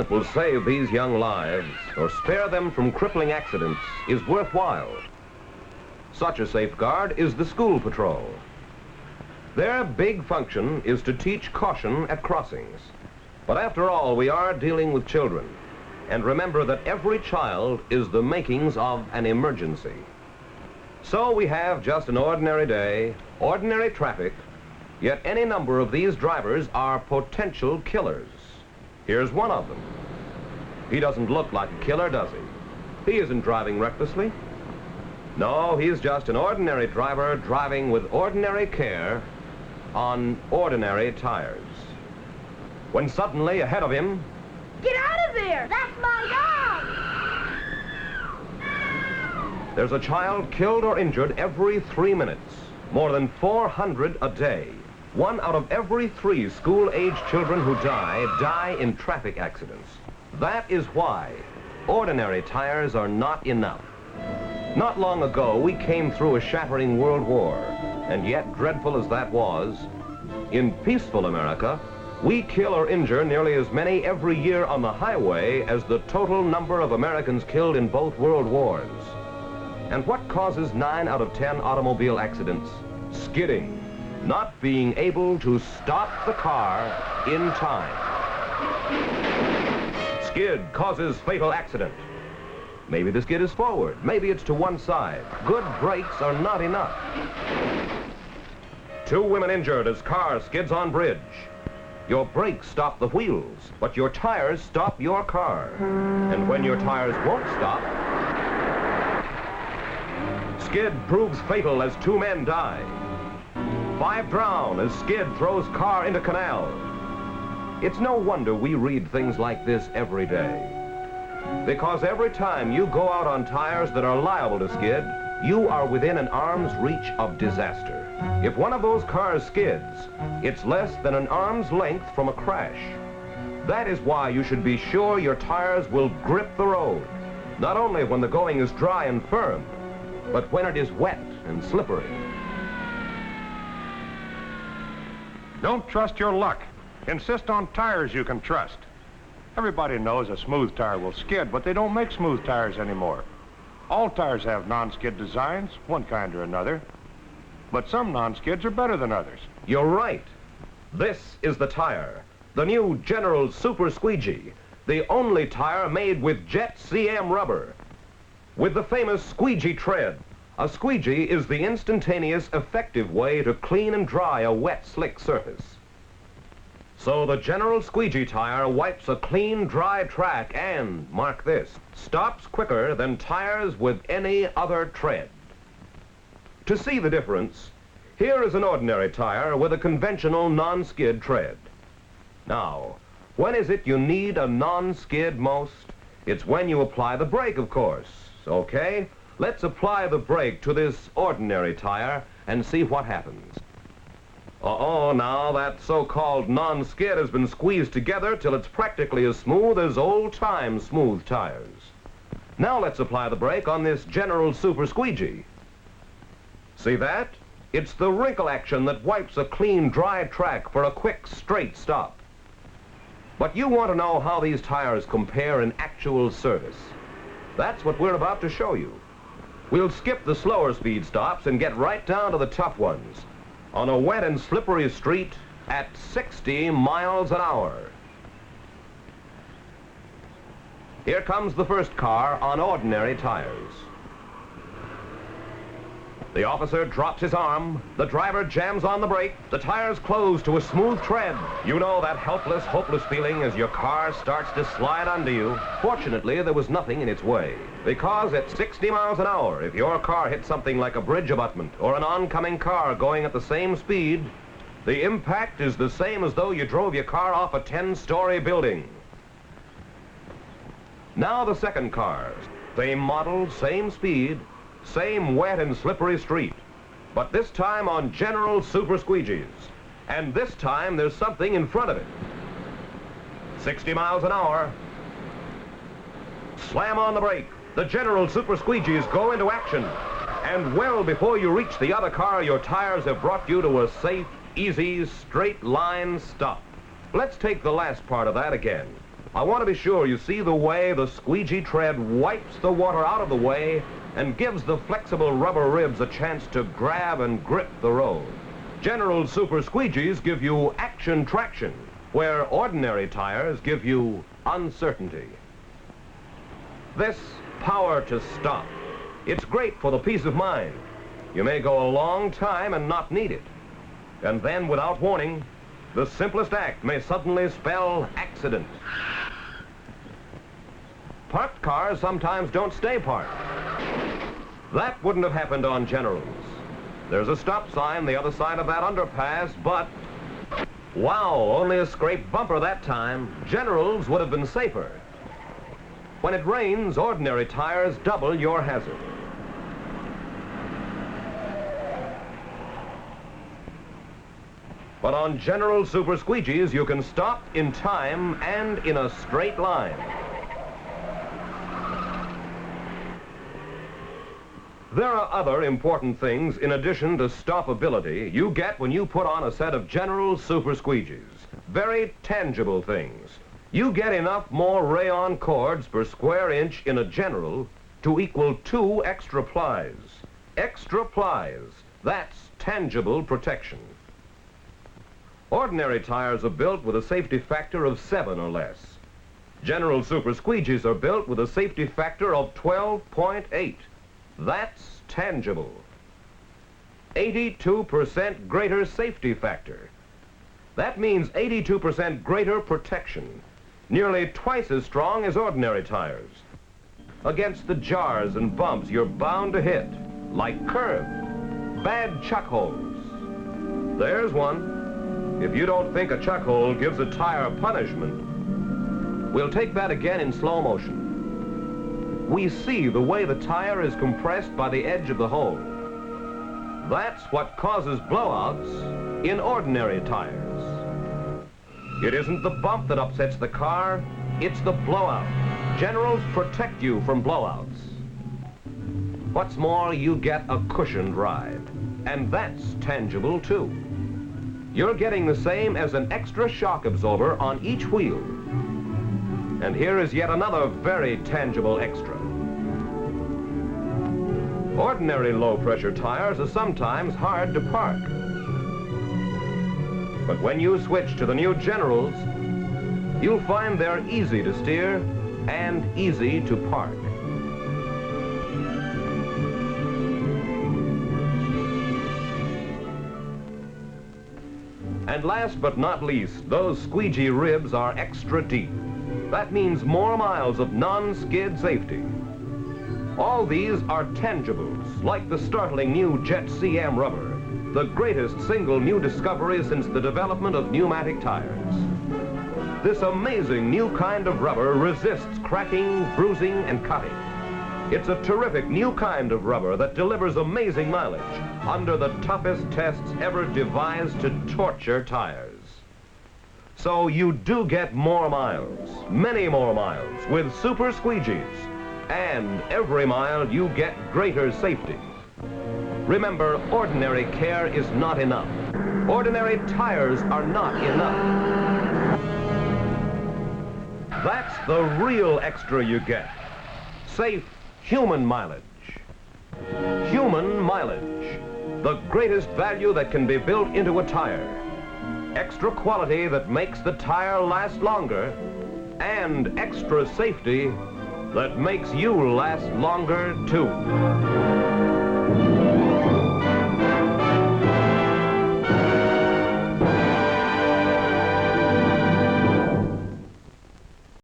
that will save these young lives or spare them from crippling accidents is worthwhile. Such a safeguard is the school patrol. Their big function is to teach caution at crossings. But after all, we are dealing with children. And remember that every child is the makings of an emergency. So we have just an ordinary day, ordinary traffic, yet any number of these drivers are potential killers. Here's one of them. He doesn't look like a killer, does he? He isn't driving recklessly. No, he's just an ordinary driver driving with ordinary care on ordinary tires. When suddenly ahead of him... Get out of there! That's my dog! There's a child killed or injured every 3 minutes. More than 400 a day. 1 out of every 3 school-age children who die in traffic accidents. That is why ordinary tires are not enough. Not long ago, we came through a shattering world war, and yet, dreadful as that was, in peaceful America, we kill or injure nearly as many every year on the highway as the total number of Americans killed in both world wars. And what causes 9 out of 10 automobile accidents? Skidding. Not being able to stop the car in time. Skid causes fatal accident. Maybe the skid is forward, maybe it's to one side. Good brakes are not enough. 2 women injured as car skids on bridge. Your brakes stop the wheels, but your tires stop your car. And when your tires won't stop, skid proves fatal as 2 men die. 5 drown as skid throws car into canal. It's no wonder we read things like this every day. Because every time you go out on tires that are liable to skid, you are within an arm's reach of disaster. If one of those cars skids, it's less than an arm's length from a crash. That is why you should be sure your tires will grip the road, not only when the going is dry and firm, but when it is wet and slippery. Don't trust your luck. Insist on tires you can trust. Everybody knows a smooth tire will skid, but they don't make smooth tires anymore. All tires have non-skid designs, one kind or another. But some non-skids are better than others. You're right. This is the tire, the new General Super Squeegee, the only tire made with jet CM rubber. With the famous squeegee tread. A squeegee is the instantaneous, effective way to clean and dry a wet, slick surface. So the General Squeegee tire wipes a clean, dry track and, mark this, stops quicker than tires with any other tread. To see the difference, here is an ordinary tire with a conventional non-skid tread. Now, when is it you need a non-skid most? It's when you apply the brake, of course. Okay, let's apply the brake to this ordinary tire and see what happens. Uh-oh, now that so-called non-skid has been squeezed together till it's practically as smooth as old-time smooth tires. Now let's apply the brake on this General Super Squeegee. See that? It's the wrinkle action that wipes a clean, dry track for a quick, straight stop. But you want to know how these tires compare in actual service. That's what we're about to show you. We'll skip the slower speed stops and get right down to the tough ones. On a wet and slippery street at 60 miles an hour. Here comes the first car on ordinary tires. The officer drops his arm, the driver jams on the brake, the tires close to a smooth tread. You know that helpless, hopeless feeling as your car starts to slide under you. Fortunately, there was nothing in its way, because at 60 miles an hour, if your car hit something like a bridge abutment or an oncoming car going at the same speed, the impact is the same as though you drove your car off a 10-story building. Now the second car, same model, same speed, same wet and slippery street, but this time on General Super Squeegees. And this time there's something in front of it. 60 miles an hour. Slam on the brake. The General Super Squeegees go into action. And well before you reach the other car, your tires have brought you to a safe, easy, straight line stop. Let's take the last part of that again. I want to be sure you see the way the squeegee tread wipes the water out of the way and gives the flexible rubber ribs a chance to grab and grip the road. General Super Squeegees give you action traction, where ordinary tires give you uncertainty. This power to stop, it's great for the peace of mind. You may go a long time and not need it. And then, without warning, the simplest act may suddenly spell accident. Parked cars sometimes don't stay parked. That wouldn't have happened on Generals. There's a stop sign the other side of that underpass, but wow, only a scraped bumper that time. Generals would have been safer. When it rains, ordinary tires double your hazard. But on General Super Squeegees, you can stop in time and in a straight line. There are other important things in addition to stoppability you get when you put on a set of General Super Squeegees. Very tangible things. You get enough more rayon cords per square inch in a General to equal 2 extra plies. Extra plies, that's tangible protection. Ordinary tires are built with a safety factor of 7 or less. General Super Squeegees are built with a safety factor of 12.8. That's tangible. 82% greater safety factor. That means 82% greater protection. Nearly twice as strong as ordinary tires. Against the jars and bumps you're bound to hit, like curbs, bad chuck holes. There's one. If you don't think a chuck hole gives a tire punishment, we'll take that again in slow motion. We see the way the tire is compressed by the edge of the hole. That's what causes blowouts in ordinary tires. It isn't the bump that upsets the car, it's the blowout. Generals protect you from blowouts. What's more, you get a cushioned ride, and that's tangible too. You're getting the same as an extra shock absorber on each wheel. And here is yet another very tangible extra. Ordinary low-pressure tires are sometimes hard to park. But when you switch to the new Generals, you'll find they're easy to steer and easy to park. And last but not least, those squeegee ribs are extra deep. That means more miles of non-skid safety. All these are tangibles, like the startling new Jet CM rubber, the greatest single new discovery since the development of pneumatic tires. This amazing new kind of rubber resists cracking, bruising, and cutting. It's a terrific new kind of rubber that delivers amazing mileage under the toughest tests ever devised to torture tires. So you do get more miles, many more miles, with Super Squeegees. And every mile you get greater safety. Remember, ordinary care is not enough. Ordinary tires are not enough. That's the real extra you get. Safe human mileage. Human mileage. The greatest value that can be built into a tire. Extra quality that makes the tire last longer. And extra safety that makes you last longer, too.